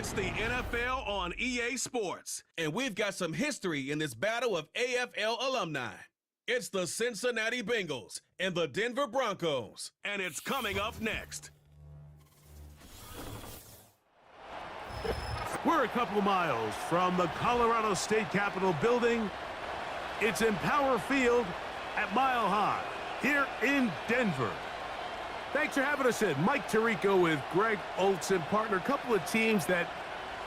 It's the NFL on EA Sports, and we've got some history in this battle of AFL alumni. It's the Cincinnati Bengals and the Denver Broncos, and it's coming up next. We're a couple of miles from the Colorado State Capitol building. It's in Power Field at Mile High here in Denver. Thanks for having us in. Mike Tirico with Greg Olson, partner. A couple of teams that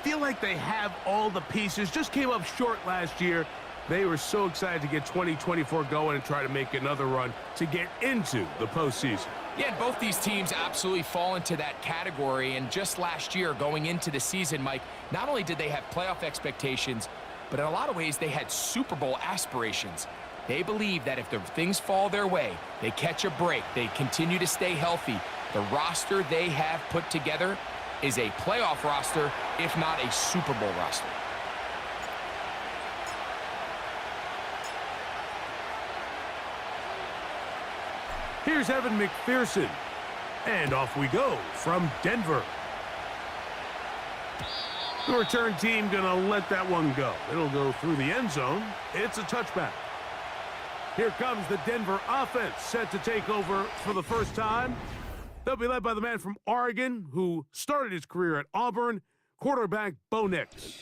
feel like they have all the pieces. Just came up short last year. They were so excited to get 2024 going and try to make another run to get into the postseason. Yeah, and both these teams absolutely fall into that category. And just last year, going into the season, Mike, not only did they have playoff expectations, but in a lot of ways, they had Super Bowl aspirations. They believe that if the things fall their way, they catch a break, they continue to stay healthy, the roster they have put together is a playoff roster, if not a Super Bowl roster. Here's Evan McPherson. And off we go from Denver. The return team gonna let that one go. It'll go through the end zone. It's a touchback. Here comes the Denver offense, set to take over for the first time. They'll be led by the man from Oregon, who started his career at Auburn, quarterback Bo Nix.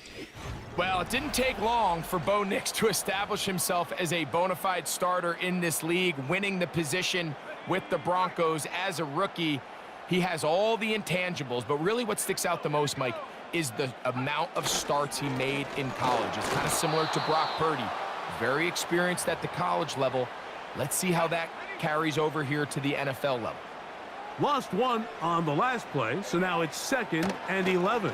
Well, it didn't take long for Bo Nix to establish himself as a bona fide starter in this league, winning the position with the Broncos as a rookie. He has all the intangibles, but really what sticks out the most, Mike, is the amount of starts he made in college. It's kind of similar to Brock Purdy. Very experienced at the college level. Let's see how that carries over here to the NFL level. Lost one on the last play, so now it's 2nd and 11.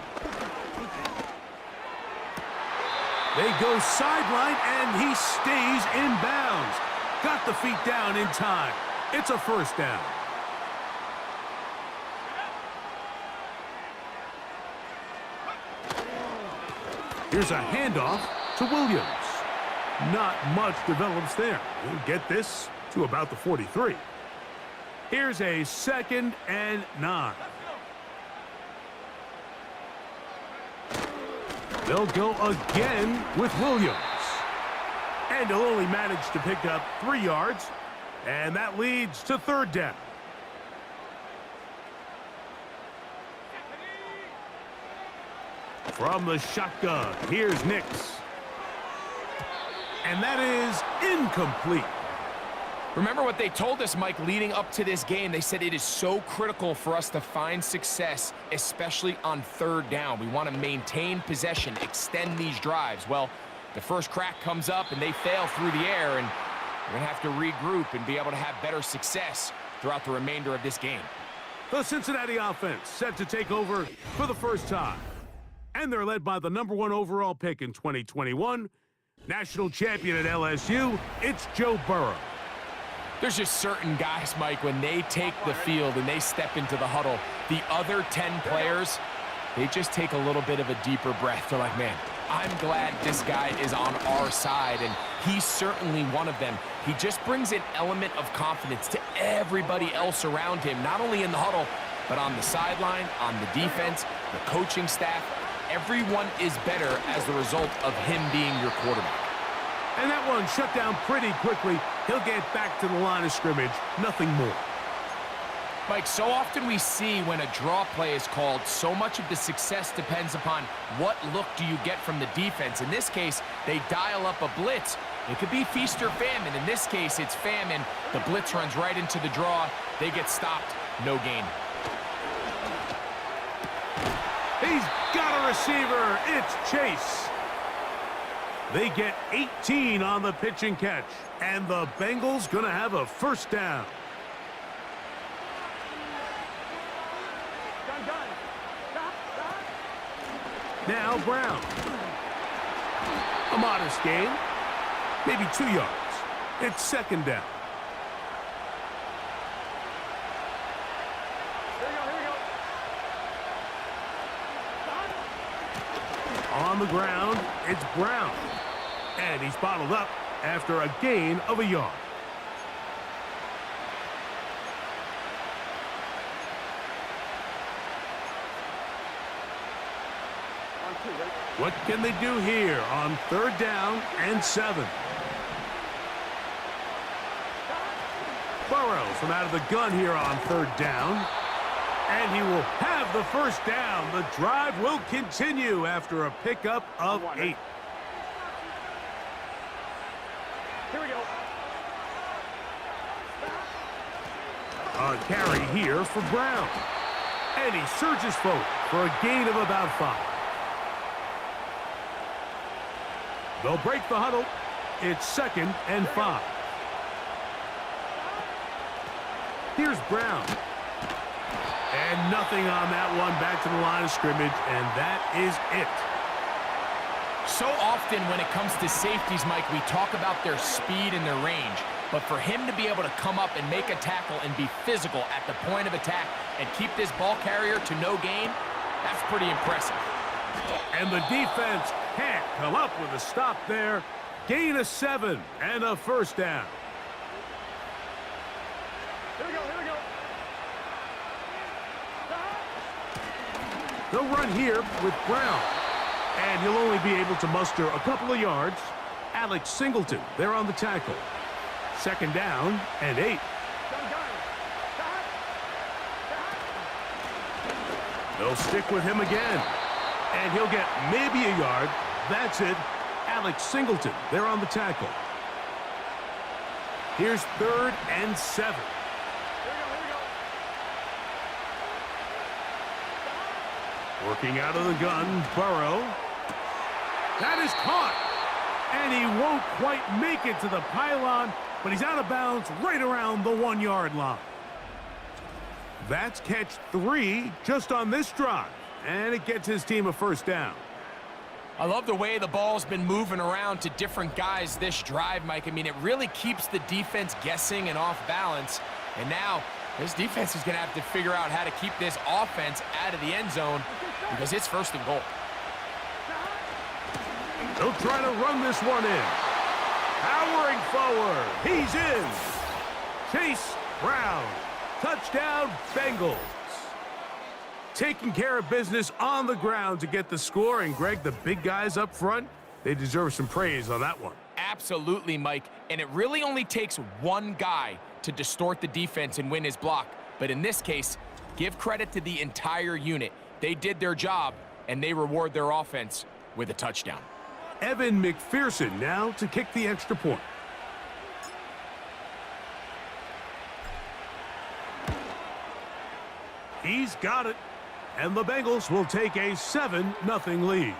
They go sideline, and he stays in bounds. Got the feet down in time. It's a first down. Here's a handoff to Williams. Not much develops there. We'll get this to about the 43. Here's a 2nd and 9. They'll go again with Williams. And he'll only manage to pick up 3 yards. And that leads to 3rd down. From the shotgun, here's Nix. And that is incomplete. Remember what they told us, Mike, leading up to this game. They said it is so critical for us to find success, especially on 3rd down. We want to maintain possession, extend these drives. Well, the first crack comes up, and they fail through the air, and we're going to have to regroup and be able to have better success throughout the remainder of this game. The Cincinnati offense set to take over for the first time. And they're led by the #1 overall pick in 2021, national champion at LSU, it's Joe Burrow. There's just certain guys, Mike, when they take the field and they step into the huddle, the other 10 players, they just take a little bit of a deeper breath. They're like, man, I'm glad this guy is on our side, and he's certainly one of them. He just brings an element of confidence to everybody else around him, not only in the huddle, but on the sideline, on the defense, the coaching staff. Everyone is better as the result of him being your quarterback. And that one shut down pretty quickly. He'll get back to the line of scrimmage, nothing more. Mike, so often we see when a draw play is called, so much of the success depends upon what look do you get from the defense. In this case, they dial up a blitz. It could be feast or famine. In this case, it's famine. The blitz runs right into the draw. They get stopped. No gain. He's got a receiver. It's Chase. They get 18 on the pitch and catch. And the Bengals going to have a first down. Now Brown. A modest gain. Maybe 2 yards. It's 2nd down. On the ground, it's Brown. And he's bottled up after a gain of a yard. What can they do here on 3rd down and 7? Burrows from out of the gun here on 3rd down. And he will have the first down. The drive will continue after a pickup of 8. Here we go. A carry here for Brown. And he surges forward for a gain of about 5. They'll break the huddle. It's 2nd and 5. Here's Brown. And nothing on that one. Back to the line of scrimmage, and that is it. So often when it comes to safeties, Mike, we talk about their speed and their range. But for him to be able to come up and make a tackle and be physical at the point of attack and keep this ball carrier to no gain, that's pretty impressive. And the defense can't come up with a stop there. Gain of 7 and a first down. Here we go. Here we go. They'll run here with Brown. And he'll only be able to muster a couple of yards. Alex Singleton there on the tackle. 2nd down and 8. They'll stick with him again. And he'll get maybe a yard. That's it. Alex Singleton there on the tackle. Here's 3rd and 7. Working out of the gun, Burrow. That is caught. And he won't quite make it to the pylon, but he's out of bounds right around the 1-yard line. That's catch 3 just on this drive. And it gets his team a first down. I love the way the ball's been moving around to different guys this drive, Mike. I mean, it really keeps the defense guessing and off balance. And now this defense is going to have to figure out how to keep this offense out of the end zone because it's 1st and goal. They'll try to run this one in. Powering forward. He's in. Chase Brown. Touchdown, Bengals. Taking care of business on the ground to get the score. And, Greg, the big guys up front, they deserve some praise on that one. Absolutely, Mike. And it really only takes one guy to distort the defense and win his block. But in this case, give credit to the entire unit. They did their job, and they reward their offense with a touchdown. Evan McPherson now to kick the extra point. He's got it. And the Bengals will take a 7-0 lead.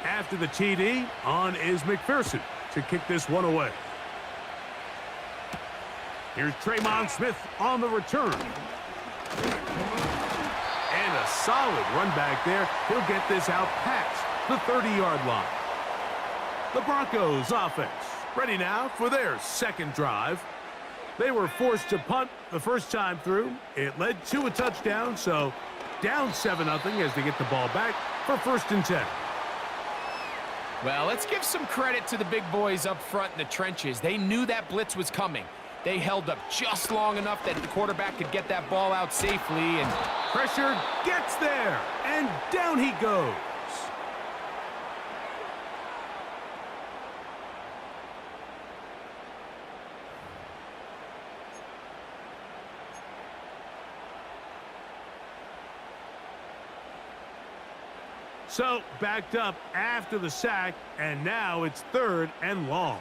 After the TD, on is McPherson to kick this one away. Here's Tremon Smith on the return. And a solid run back there. He'll get this out past the 30-yard line. The Broncos offense ready now for their 2nd drive. They were forced to punt the first time through. It led to a touchdown, so down 7-0 as they get the ball back for 1st and 10. Well, let's give some credit to the big boys up front in the trenches. They knew that blitz was coming. They held up just long enough that the quarterback could get that ball out safely, and pressure gets there, and down he goes. So, backed up after the sack, and now it's 3rd and long.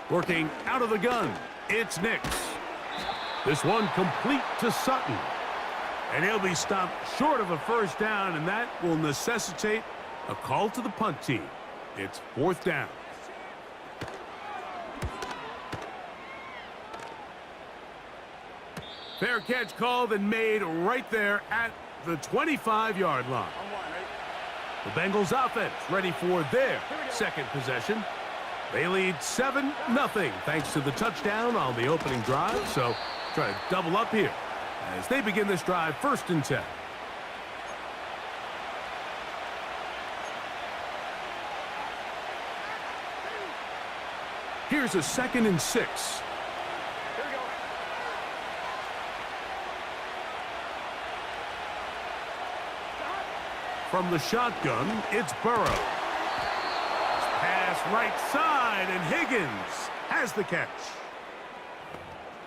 Working out of the gun, it's Nix. This one complete to Sutton. And he'll be stopped short of a first down, and that will necessitate a call to the punt team. It's 4th down. Fair catch called and made right there at the 25-yard line. The Bengals offense ready for their 2nd possession. They lead 7-0 thanks to the touchdown on the opening drive. So try to double up here as they begin this drive 1st and 10. Here's a 2nd and 6. Here we go. From the shotgun, it's Burrow. Pass right side, and Higgins has the catch.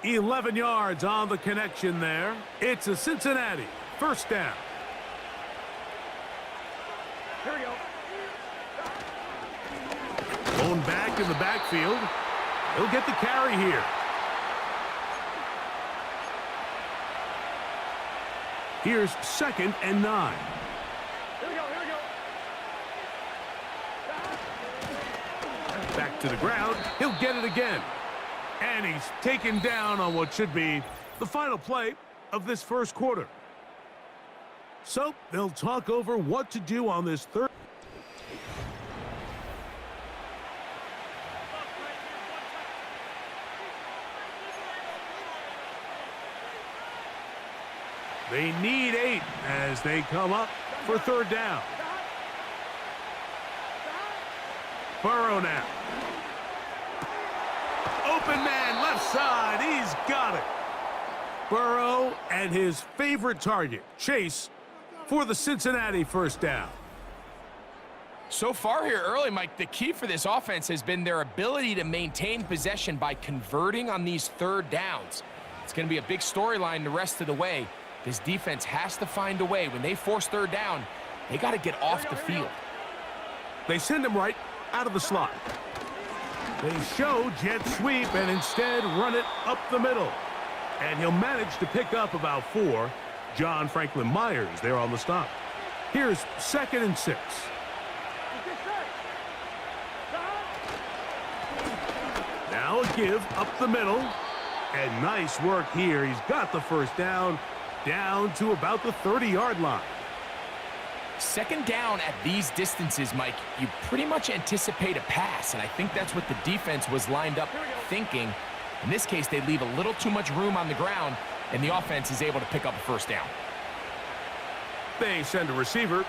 11 yards on the connection there. It's a Cincinnati 1st down. Here we go. Going back in the backfield. He'll get the carry here. Here's 2nd and 9. Here we go. Here we go. Back to the ground. He'll get it again. And he's taken down on what should be the final play of this 1st quarter. So they'll talk over what to do on this 3rd. They need 8 as they come up for 3rd down. Burrow now. Open man, left side. He's got it. Burrow and his favorite target, Chase, for the Cincinnati 1st down. So far here early, Mike, the key for this offense has been their ability to maintain possession by converting on these 3rd downs. It's going to be a big storyline the rest of the way. This defense has to find a way. When they force 3rd down, they got to get off the field. They send him right out of the slot. They show jet sweep and instead run it up the middle. And he'll manage to pick up about 4. John Franklin Myers there on the stop. Here's 2nd and 6. Now a give up the middle. And nice work here. He's got the 1st down to about the 30-yard line. 2nd down at these distances, Mike, you pretty much anticipate a pass, and I think that's what the defense was lined up thinking. In this case, they leave a little too much room on the ground, and the offense is able to pick up a 1st down. They send a receiver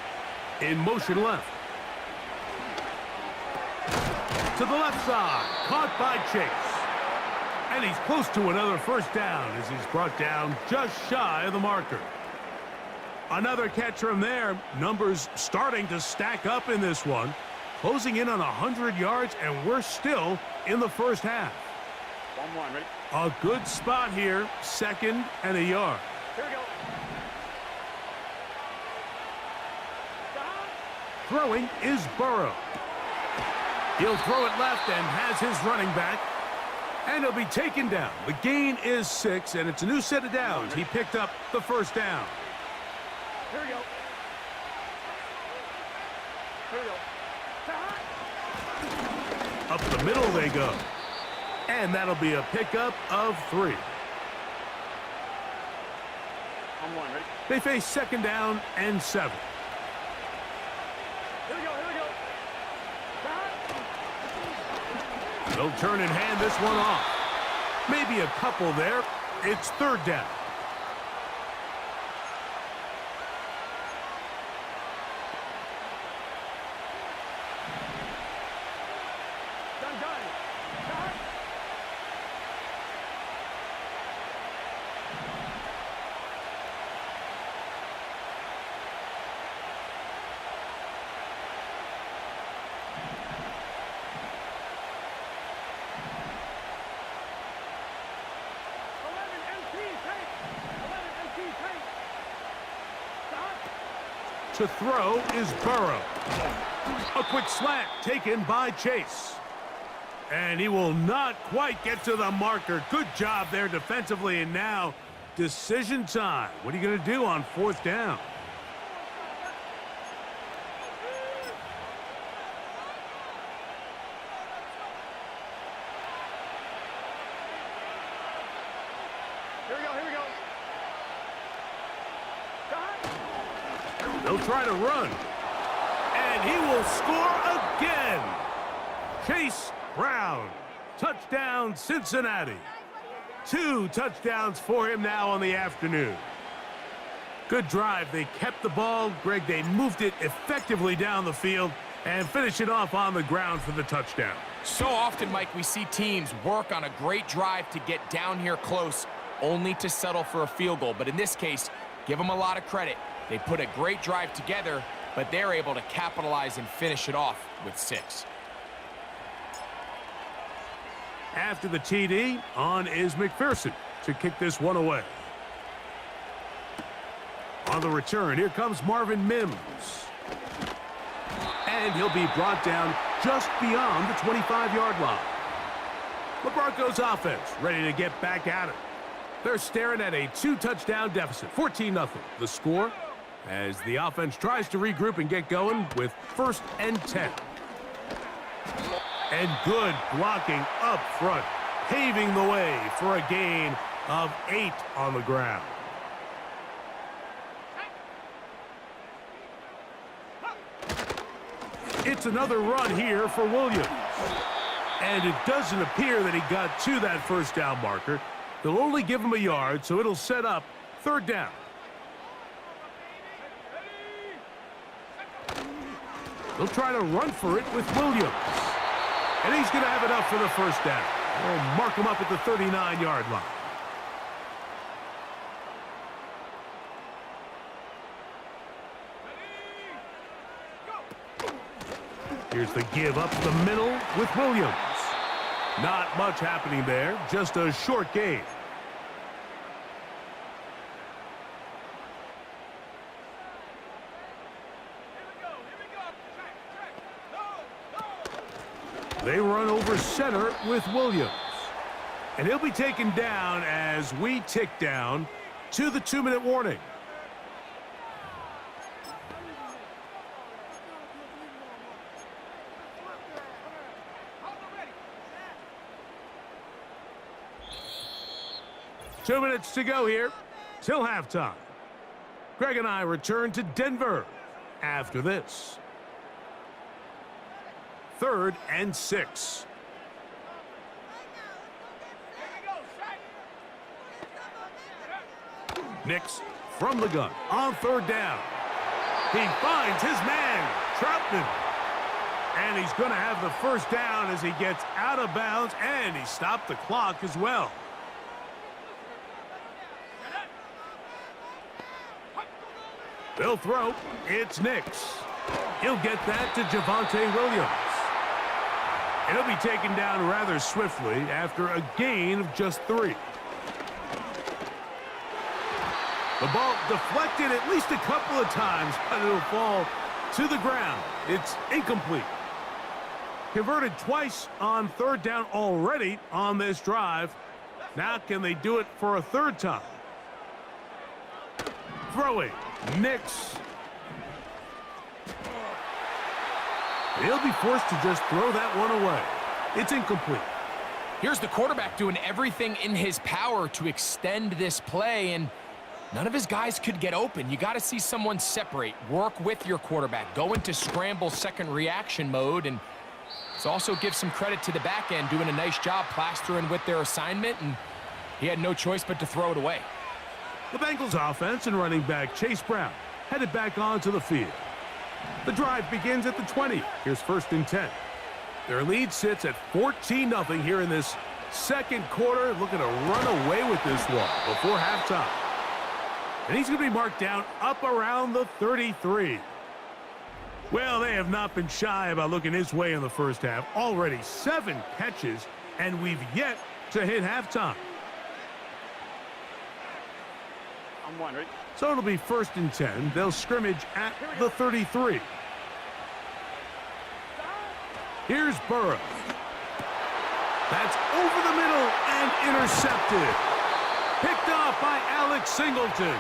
in motion left. To the left side, caught by Chase. And he's close to another 1st down as he's brought down just shy of the marker. Another catch from there. Numbers starting to stack up in this one. Closing in on 100 yards, and we're still in the 1st half. 1-1, ready? A good spot here. 2nd and a yard. Here we go. Throwing is Burrow. He'll throw it left and has his running back. And he'll be taken down. The gain is 6, and it's a new set of downs. He picked up the 1st down. Here we go. Here we go. Up the middle they go. And that'll be a pickup of 3. 1-1, ready? They face 2nd down and 7. Here we go. Here we go. They'll turn and hand this one off. Maybe a couple there. It's 3rd down. To throw is Burrow. A quick slant taken by Chase. And he will not quite get to the marker. Good job there defensively, and now decision time. What are you going to do on 4th down? Here we go. Here we go. They'll try to run. And he will score again. Chase Brown. Touchdown, Cincinnati. 2 touchdowns for him now on the afternoon. Good drive. They kept the ball. Greg, they moved it effectively down the field. And finish it off on the ground for the touchdown. So often, Mike, we see teams work on a great drive to get down here close, only to settle for a field goal. But in this case, give them a lot of credit. They put a great drive together, but they're able to capitalize and finish it off with 6. After the TD, on is McPherson to kick this one away. On the return, here comes Marvin Mims. And he'll be brought down just beyond the 25-yard line. The Broncos offense ready to get back at it. They're staring at a 2-touchdown deficit, 14-0. The score as the offense tries to regroup and get going with 1st and 10. And good blocking up front, paving the way for a gain of 8 on the ground. It's another run here for Williams. And it doesn't appear that he got to that 1st down marker. They'll only give him a yard, so it'll set up 3rd down. They'll try to run for it with Williams. And he's going to have enough for the 1st down. They'll mark him up at the 39-yard line. Here's the give up the middle with Williams. Not much happening there, just a short gain. They run over center with Williams. And he'll be taken down as we tick down to the 2-minute warning. Two minutes to go here till halftime. Greg and I return to Denver after this. 3rd and 6. Nix from the gun on 3rd down. He finds his man, Troutman. And he's going to have the 1st down as he gets out of bounds, and he stopped the clock as well. They'll throw. It's Nix. He'll get that to Javonte Williams. And he'll be taken down rather swiftly after a gain of just 3. The ball deflected at least a couple of times, but it'll fall to the ground. It's incomplete. Converted twice on 3rd down already on this drive. Now can they do it for a 3rd time? Throwing. Nix. He'll be forced to just throw that one away. It's incomplete. Here's the quarterback doing everything in his power to extend this play, and none of his guys could get open. You got to see someone separate, work with your quarterback, go into scramble second reaction mode, and let's also give some credit to the back end doing a nice job plastering with their assignment, and he had no choice but to throw it away. The Bengals offense and running back Chase Brown headed back onto the field. The drive begins at the 20. Here's 1st and 10. Their lead sits at 14-0 here in this 2nd quarter. Looking to run away with this one before halftime. And he's going to be marked down up around the 33. Well, they have not been shy about looking his way in the 1st half. Already 7 catches, and we've yet to hit halftime. I'm one, ready? So it'll be 1st and 10. They'll scrimmage at the 33. Here's Burrow. That's over the middle and intercepted. Picked off by Alex Singleton.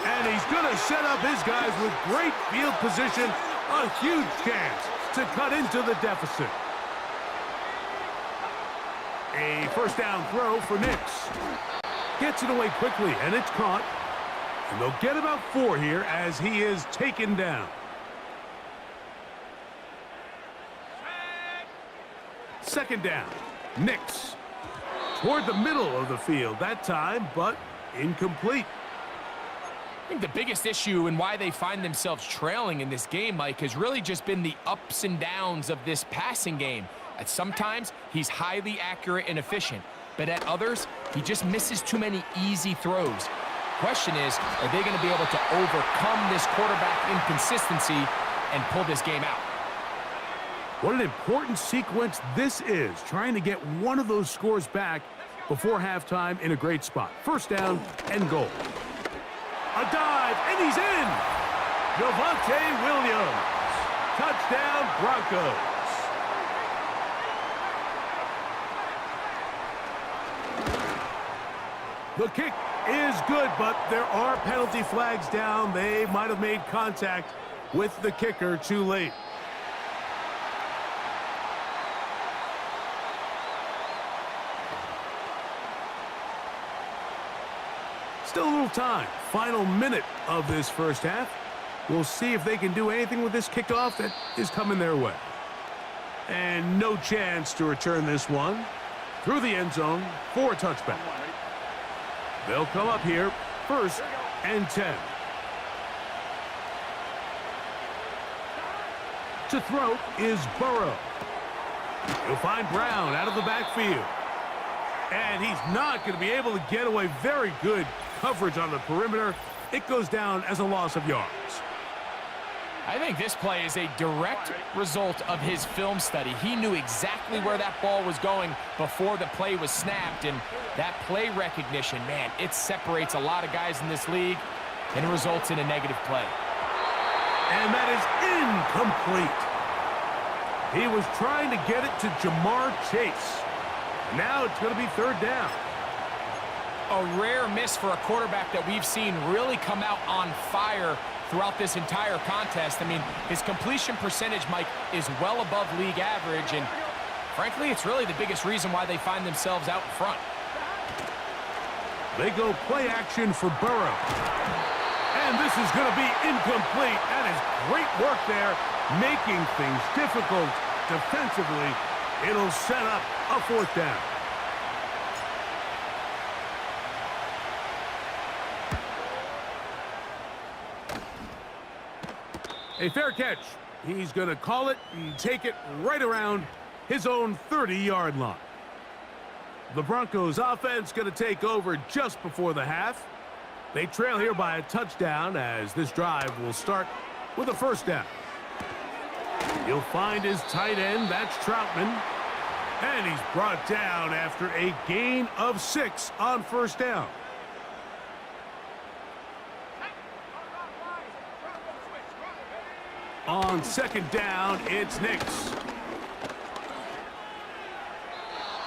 And he's going to set up his guys with great field position. A huge chance to cut into the deficit. A 1st down throw for Nix. Gets it away quickly, and it's caught. And they'll get about 4 here as he is taken down. 2nd down. Nix. Toward the middle of the field that time, but incomplete. I think the biggest issue and why they find themselves trailing in this game, Mike, has really just been the ups and downs of this passing game. At sometimes, he's highly accurate and efficient, but at others, he just misses too many easy throws. Question is, are they going to be able to overcome this quarterback inconsistency and pull this game out? What an important sequence this is, trying to get one of those scores back before halftime in a great spot. First down and goal. A dive, and he's in! Javonte Williams. Touchdown, Broncos. The kick is good, but there are penalty flags down. They might have made contact with the kicker too late. Still a little time. Final minute of this first half. We'll see if they can do anything with this kickoff that is coming their way. And no chance to return this one through the end zone for a touchback. They'll come up here, 1st and 10. To throw is Burrow. He'll find Brown out of the backfield. And he's not going to be able to get away. Very good coverage on the perimeter. It goes down as a loss of yards. I think this play is a direct result of his film study. He knew exactly where that ball was going before the play was snapped, and that play recognition, man, it separates a lot of guys in this league, and it results in a negative play. And that is incomplete. He was trying to get it to Jamar Chase. Now it's going to be 3rd down. A rare miss for a quarterback that we've seen really come out on fire throughout this entire contest. I mean, his completion percentage, Mike, is well above league average, and frankly, it's really the biggest reason why they find themselves out in front. They go play action for Burrow. And this is going to be incomplete. That is great work there, making things difficult defensively. It'll set up a 4th down. A fair catch. He's going to call it and take it right around his own 30-yard line. The Broncos offense going to take over just before the half. They trail here by a touchdown as this drive will start with a 1st down. He'll find his tight end. That's Troutman. And he's brought down after a gain of 6 on 1st down. On 2nd down, it's Nix.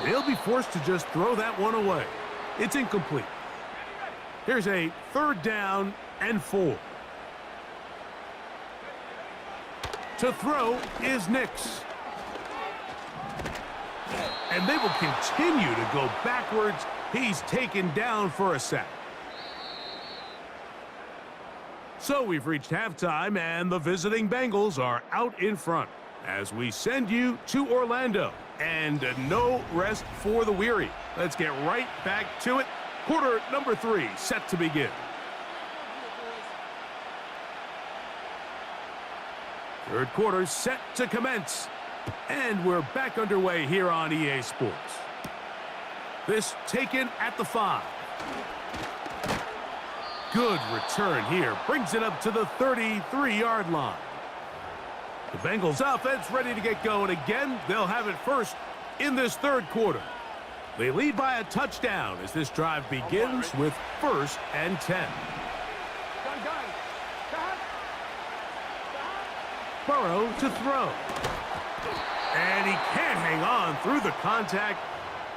He'll be forced to just throw that one away. It's incomplete. Here's a 3rd down and 4. To throw is Nix. And they will continue to go backwards. He's taken down for a sack. So we've reached halftime, and the visiting Bengals are out in front as we send you to Orlando. And no rest for the weary. Let's get right back to it. Quarter number 3 set to begin. Third quarter set to commence. And we're back underway here on EA Sports. This taken at the 5. Good return here. Brings it up to the 33-yard line. The Bengals offense ready to get going again. They'll have it first in this 3rd quarter. They lead by a touchdown as this drive begins with 1st and 10. Burrow to throw. And he can't hang on through the contact.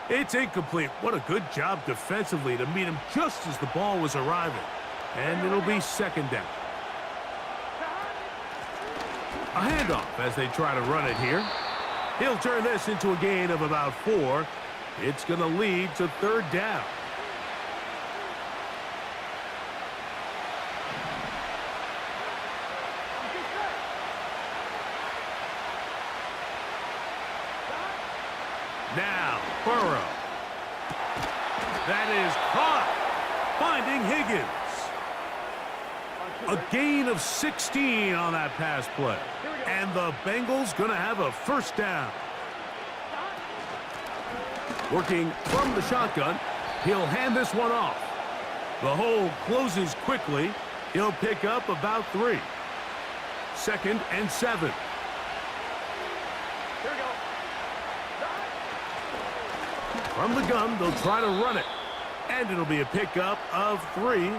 It's incomplete. What a good job defensively to meet him just as the ball was arriving. And it'll be 2nd down. A handoff as they try to run it here. He'll turn this into a gain of about 4. It's going to lead to 3rd down. Now, Burrow. That is caught. Finding Higgins. A gain of 16 on that pass play. And the Bengals going to have a first down. Working from the shotgun, he'll hand this one off. The hole closes quickly. He'll pick up about 3. 2nd and 7. From the gun, they'll try to run it. And it'll be a pickup of 3.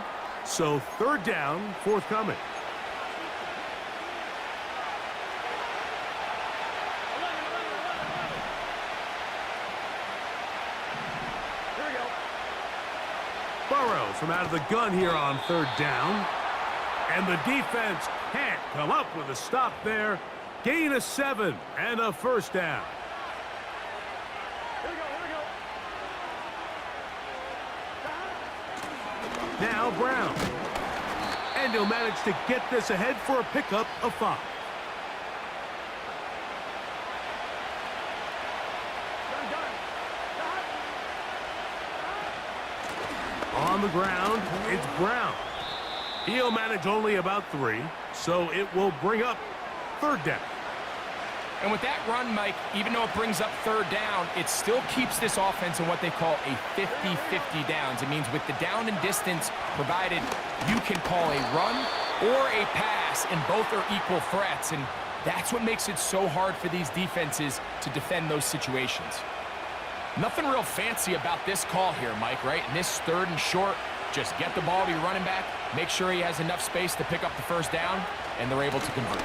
So 3rd down forthcoming. Burrow from out of the gun here on 3rd down. And the defense can't come up with a stop there. Gain of 7 and a first down. Now Brown. And he'll manage to get this ahead for a pickup of 5. On the ground, it's Brown. He'll manage only about 3, so it will bring up 3rd down. And with that run, Mike, even though it brings up 3rd down, it still keeps this offense in what they call a 50-50 downs. It means with the down and distance provided, you can call a run or a pass, and both are equal threats. And that's what makes it so hard for these defenses to defend those situations. Nothing real fancy about this call here, Mike, right? And this 3rd and short, just get the ball to your running back, make sure he has enough space to pick up the first down, and they're able to convert.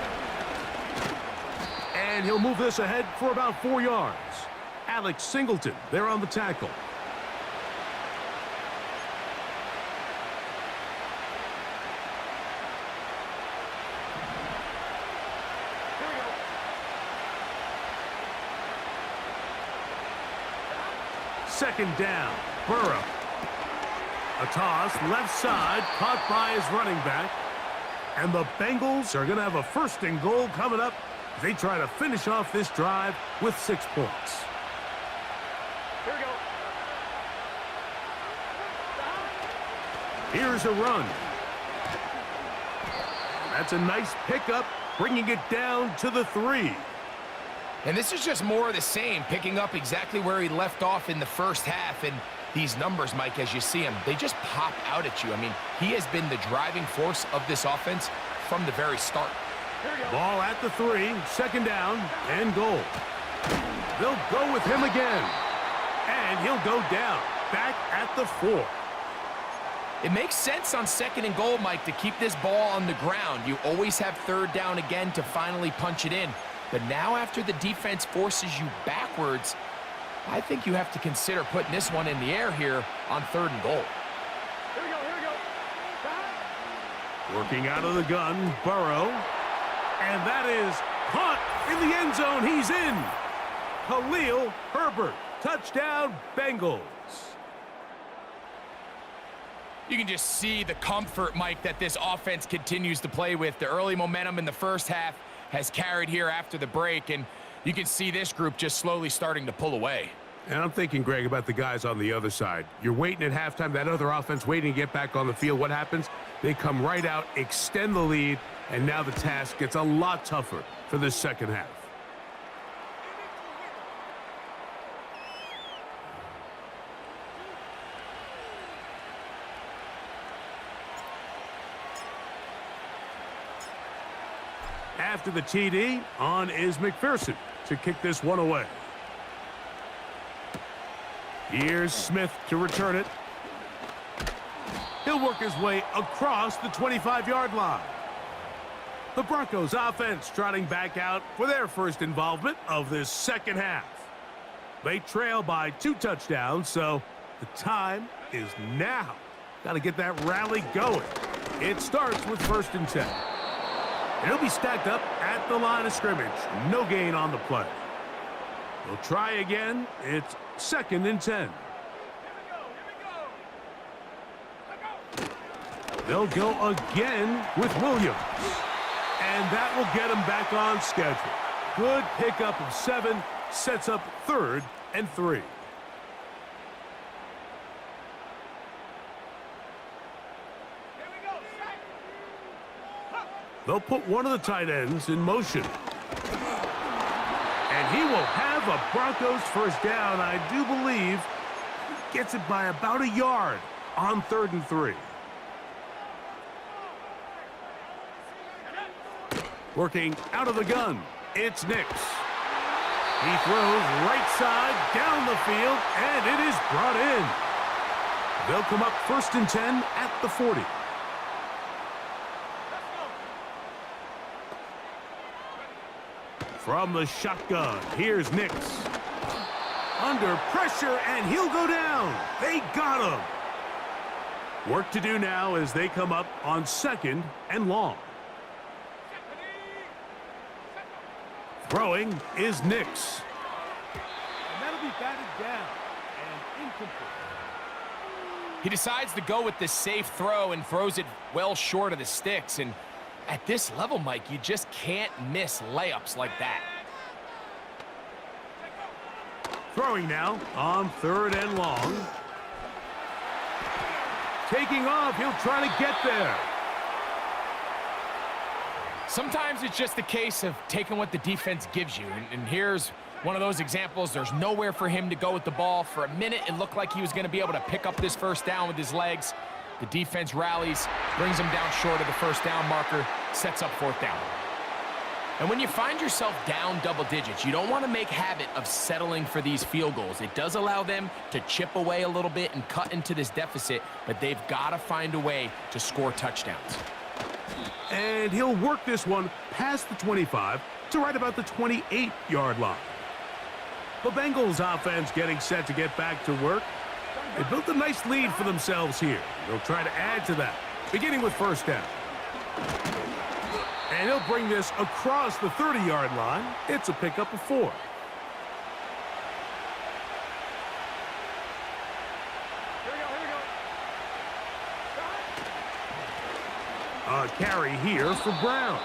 And he'll move this ahead for about 4 yards. Alex Singleton there on the tackle. Second down, Burrow. A toss, left side, caught by his running back. And the Bengals are going to have a 1st and goal coming up. They try to finish off this drive with 6 points. Here we go. Here's a run. That's a nice pickup, bringing it down to the 3. And this is just more of the same, picking up exactly where he left off in the first half. And these numbers, Mike, as you see them, they just pop out at you. I mean, he has been the driving force of this offense from the very start. Ball at the 3, 2nd down, and goal. They'll go with him again. And he'll go down, back at the 4. It makes sense on 2nd and goal, Mike, to keep this ball on the ground. You always have 3rd down again to finally punch it in. But now after the defense forces you backwards, I think you have to consider putting this one in the air here on 3rd and goal. Here we go, here we go. Working out of the gun, Burrow. And that is caught in the end zone. He's in. Khalil Herbert. Touchdown, Bengals. You can just see the comfort, Mike, that this offense continues to play with. The early momentum in the first half has carried here after the break, and you can see this group just slowly starting to pull away. And I'm thinking, Greg, about the guys on the other side. You're waiting at halftime, that other offense waiting to get back on the field. What happens? They come right out, extend the lead, and now the task gets a lot tougher for this second half. After the TD, on is McPherson to kick this one away. Here's Smith to return it. He'll work his way across the 25-yard line. The Broncos offense trotting back out for their first involvement of this second half. They trail by 2 touchdowns, so the time is now. Got to get that rally going. It starts with 1st and 10. And he'll be stacked up at the line of scrimmage. No gain on the play. They'll try again. It's 2nd and 10. They'll go again with Williams. And that will get him back on schedule. Good pickup of 7. Sets up 3rd and 3. They'll put one of the tight ends in motion. And he will have a Broncos first down. I do believe he gets it by about a yard on 3rd and 3. Working out of the gun, it's Nix. He throws right side down the field, and it is brought in. They'll come up 1st and 10 at the 40. From the shotgun, here's Nix. Under pressure, and he'll go down. They got him. Work to do now as they come up on 2nd and long. Throwing is Nix. And that'll be batted down and incomplete. He decides to go with the safe throw and throws it well short of the sticks. And at this level, Mike, you just can't miss layups like that. Throwing now on 3rd and long. Taking off, he'll try to get there. Sometimes it's just a case of taking what the defense gives you. And here's one of those examples. There's nowhere for him to go with the ball. For a minute, it looked like he was going to be able to pick up this first down with his legs. The defense rallies, brings him down short of the first down marker, sets up 4th down. And when you find yourself down double digits, you don't want to make habit of settling for these field goals. It does allow them to chip away a little bit and cut into this deficit, but they've got to find a way to score touchdowns. And he'll work this one past the 25 to right about the 28-yard line. The Bengals offense getting set to get back to work. They built a nice lead for themselves here. They'll try to add to that, beginning with 1st down. And he'll bring this across the 30-yard line. It's a pickup of 4. Here we go. A carry here for Brown.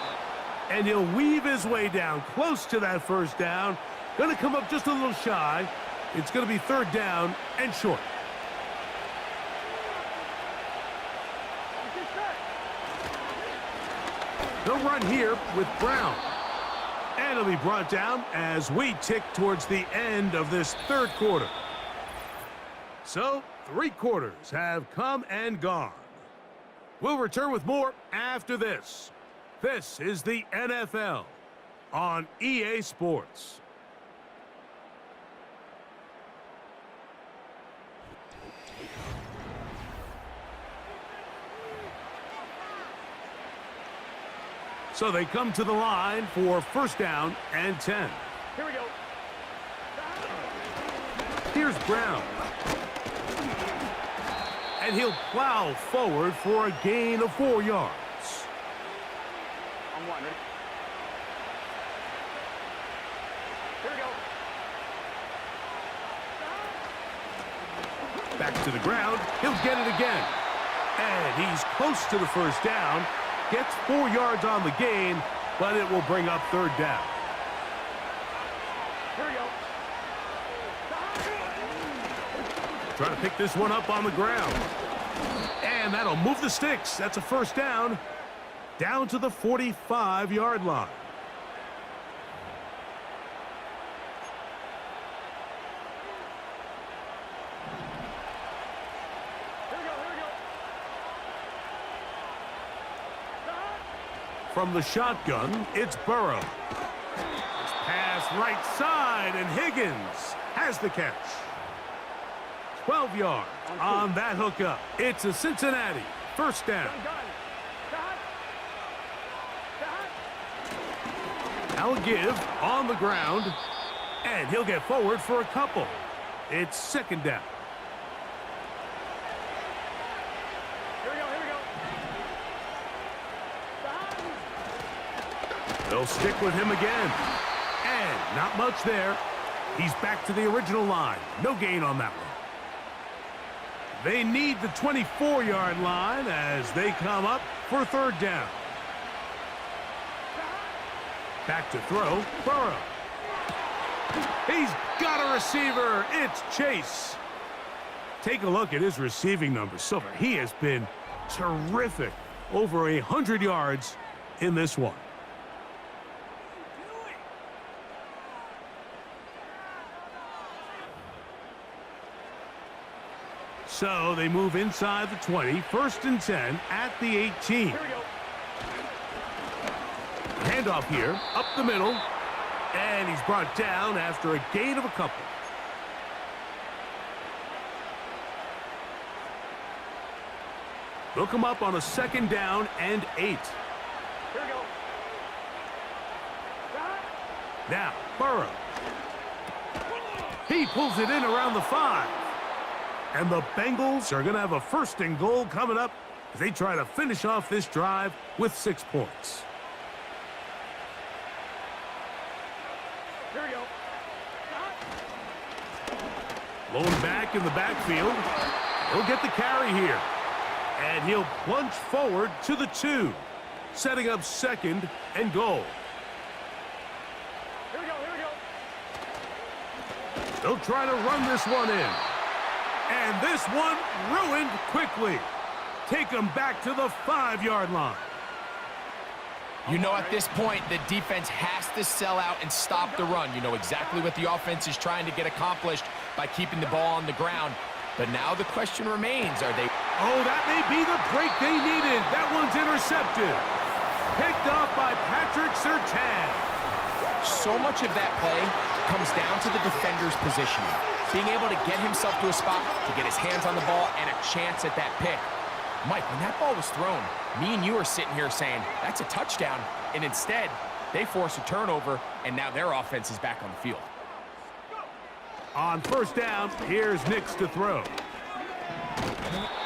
And he'll weave his way down close to that 1st down. Going to come up just a little shy. It's going to be 3rd down and short. They'll run here with Brown. And it'll be brought down as we tick towards the end of this 3rd quarter. So, 3 quarters have come and gone. We'll return with more after this. This is the NFL on EA Sports. So they come to the line for 1st down and 10. Here we go. Here's Brown. And he'll plow forward for a gain of 4 yards. On 1, ready? Here we go. Back to the ground. He'll get it again. And he's close to the 1st down. Gets 4 yards on the gain, but it will bring up 3rd down. Here we go. Trying to pick this one up on the ground. And that'll move the sticks. That's a 1st down. Down to the 45-yard line. From the shotgun, it's Burrow. Pass right side, and Higgins has the catch. 12 yards on that hookup. It's a Cincinnati 1st down. I'll give on the ground, and he'll get forward for a couple. It's 2nd down. They'll stick with him again. And not much there. He's back to the original line. No gain on that one. They need the 24-yard line as they come up for 3rd down. Back to throw, Burrow. He's got a receiver. It's Chase. Take a look at his receiving numbers so far. He has been terrific. Over 100 yards in this one. So they move inside the 20, 1st and 10 at the 18. Here we go. Handoff here, up the middle, and he's brought down after a gain of a couple. They'll come up on a 2nd down and 8. Here we go. Now, Burrow. He pulls it in around the 5. And the Bengals are going to have a 1st and goal coming up as they try to finish off this drive with 6 points. Here we go. Blown back in the backfield. He'll get the carry here. And he'll plunge forward to the 2, setting up 2nd and goal. Here we go. Here we go. They'll try to run this one in. And this one ruined quickly. Take them back to the 5-yard line. You know, at this point, the defense has to sell out and stop the run. You know exactly what the offense is trying to get accomplished by keeping the ball on the ground. But now the question remains, are they... Oh, that may be the break they needed. That one's intercepted. Picked off by Patrick Surtain. So much of that play comes down to the defender's positioning. Being able to get himself to a spot, to get his hands on the ball, and a chance at that pick. Mike, when that ball was thrown, me and you are sitting here saying, that's a touchdown. And instead, they force a turnover, and now their offense is back on the field. On 1st down, here's Nix to throw.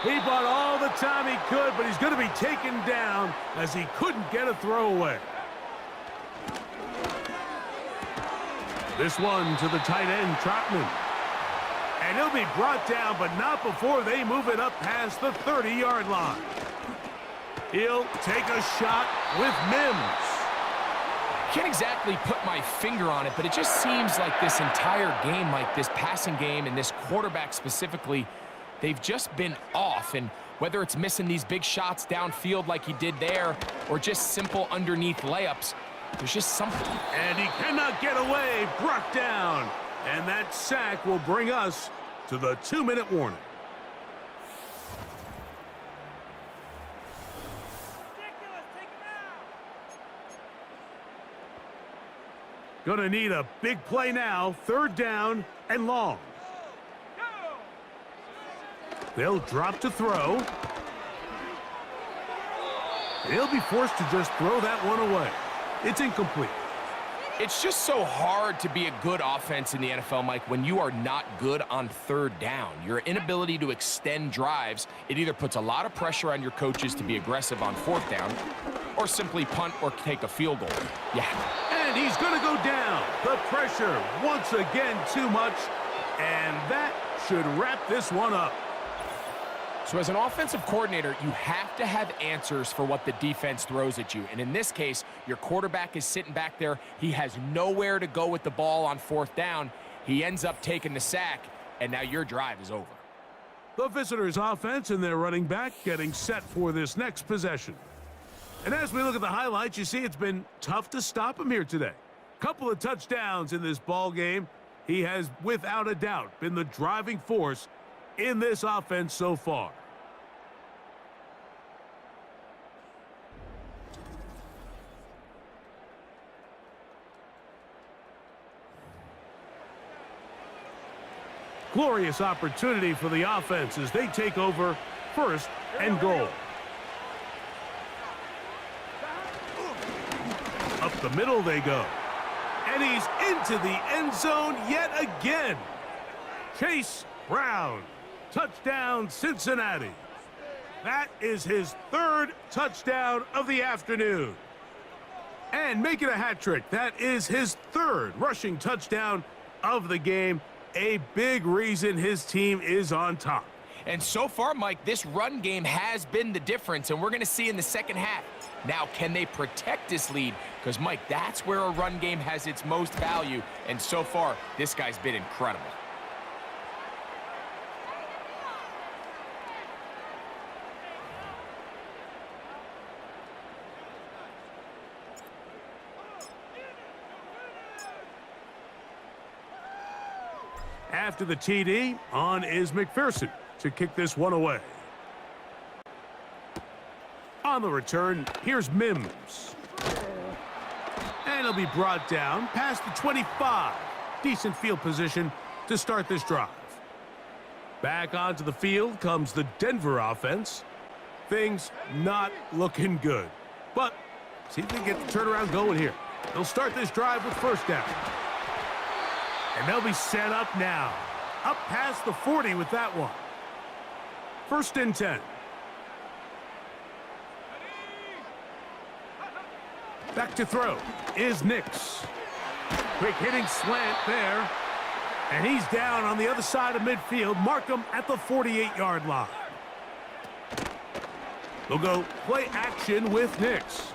He bought all the time he could, but he's going to be taken down as he couldn't get a throwaway. This one to the tight end, Trotman. And he'll be brought down, but not before they move it up past the 30-yard line. He'll take a shot with Mims. Can't exactly put my finger on it, but it just seems like this entire game, like this passing game and this quarterback specifically, they've just been off. And whether it's missing these big shots downfield like he did there or just simple underneath layups, there's just something. And he cannot get away, brought down. And that sack will bring us to the 2-minute warning. Gonna need a big play now, 3rd down and long. They'll drop to throw. He'll be forced to just throw that one away. It's incomplete. It's just so hard to be a good offense in the NFL, Mike, when you are not good on 3rd down. Your inability to extend drives, it either puts a lot of pressure on your coaches to be aggressive on 4th down or simply punt or take a field goal. Yeah. And he's going to go down. The pressure once again too much, and that should wrap this one up. So as an offensive coordinator, you have to have answers for what the defense throws at you. And in this case, your quarterback is sitting back there. He has nowhere to go with the ball on 4th down. He ends up taking the sack, and now your drive is over. The visitors' offense and their running back getting set for this next possession. And as we look at the highlights, you see it's been tough to stop him here today. Couple of touchdowns in this ball game. He has, without a doubt, been the driving force in this offense so far. Glorious opportunity for the offense as they take over 1st and goal. Up the middle they go. And he's into the end zone yet again. Chase Brown. Touchdown, Cincinnati. That is his 3rd touchdown of the afternoon. And make it a hat trick. That is his 3rd rushing touchdown of the game. A big reason his team is on top. And so far, Mike, this run game has been the difference, and we're going to see in the second half. Now, can they protect this lead? Because, Mike, that's where a run game has its most value, and so far, this guy's been incredible. After the TD, on is McPherson to kick this one away. On the return, here's Mims. And he'll be brought down past the 25. Decent field position to start this drive. Back onto the field comes the Denver offense. Things not looking good. But see if they can get the turnaround going here. They'll start this drive with first down. And they'll be set up now. Up past the 40 with that one. First and 10. Back to throw is Nix. Quick hitting slant there. And he's down on the other side of midfield. Mark him at the 48-yard line. They'll go play action with Nix.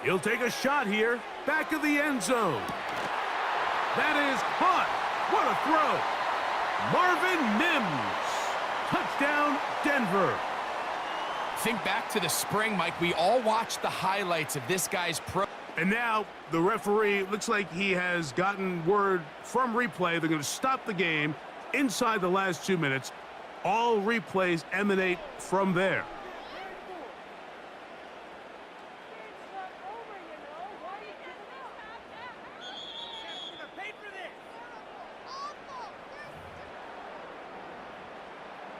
He'll take a shot here. Back of the end zone. That is caught. What a throw. Marvin Mims. Touchdown, Denver. Think back to the spring, Mike. We all watched the highlights of this guy's pro. And now the referee looks like he has gotten word from replay. They're going to stop the game inside the last 2 minutes. All replays emanate from there.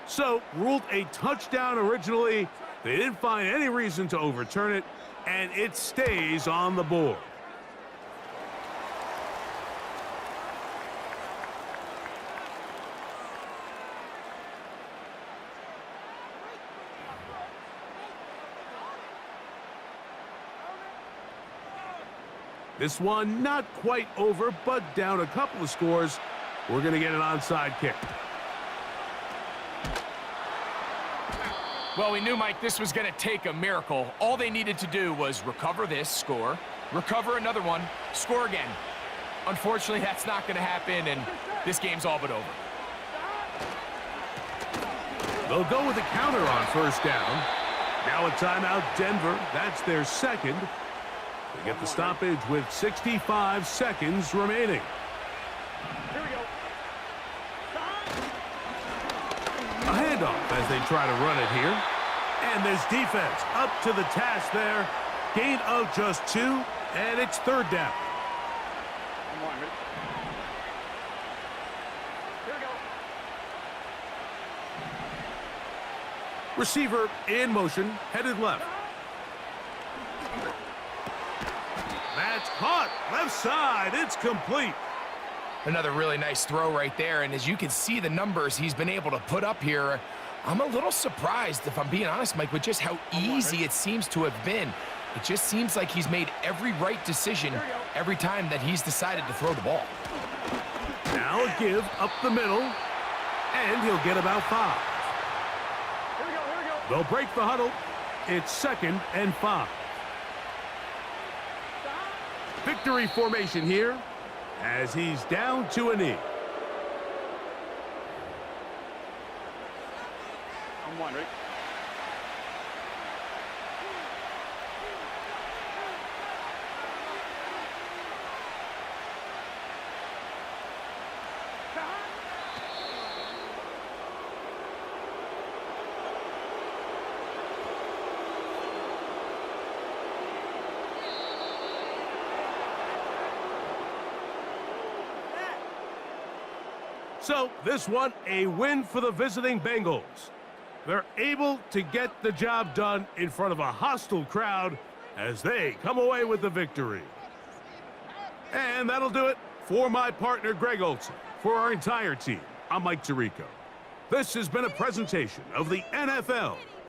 So, ruled a touchdown originally. They didn't find any reason to overturn it, and it stays on the board. This one not quite over, but down a couple of scores. We're going to get an onside kick. Well, we knew, Mike, this was going to take a miracle. All they needed to do was recover this, score, recover another one, score again. Unfortunately, that's not going to happen, and this game's all but over. They'll go with a counter on first down. Now a timeout, Denver. That's their second. They get the stoppage with 65 seconds remaining. Here we go. A handoff as they try to run it here. And there's defense up to the task there. Gain of just 2, and it's third down. Come on, ready? Here we go. Receiver in motion, headed left. That's caught, left side, it's complete. Another really nice throw right there, and as you can see the numbers he's been able to put up here, I'm a little surprised, if I'm being honest, Mike, with just how easy it seems to have been. It just seems like he's made every right decision every time that he's decided to throw the ball. Now a give up the middle, and he'll get about 5. Here we go, here we go. They'll break the huddle. It's 2nd and 5. Victory formation here as he's down to a knee. Come on, ready? So this one, a win for the visiting Bengals. They're able to get the job done in front of a hostile crowd as they come away with the victory. And that'll do it for my partner, Greg Olson. For our entire team, I'm Mike Tirico. This has been a presentation of the NFL